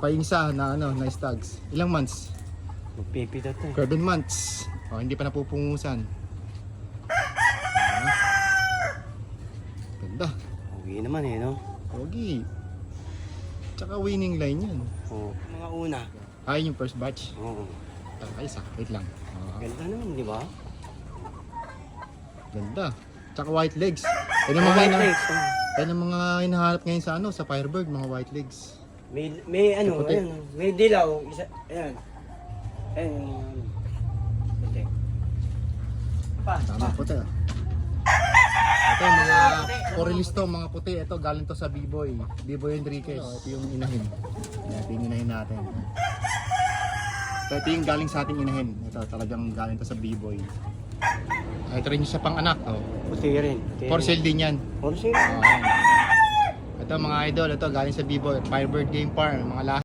pa yung isa na na stags. Ilang months? Magpipita to eh. 7 months. Hindi pa napupungusan. Ganda. Uwi naman eh, no? Pogi. Tsaka winning line yan. Oo. Mga una. Ayun yung first batch. Oo. Ay, isa. Wait lang. Ganda naman, di ba? Ganda. Tsaka white legs. Yan ang mga, White legs, oh. yan ang mga hinahanap ngayon sa sa Firebird, mga white legs. May ano, Puti. ayan, may dilaw, isa, ayan. Ayan yung ano. Puti. Tama puti. Ito mga Corelisto, mga puti. Ito galing to sa B-Boy. B-Boy Enriquez. Ito yung inahin. Ito yung inahin natin. Ito yung galing sa ating inahin. Ito talagang galing to sa B-Boy. Ito rin yung sa pang-anak. Puti rin. For sale din yan. For sale? Ito mga idol. Ito galing sa B-Boy. Firebird Game Farm. Mga lahat.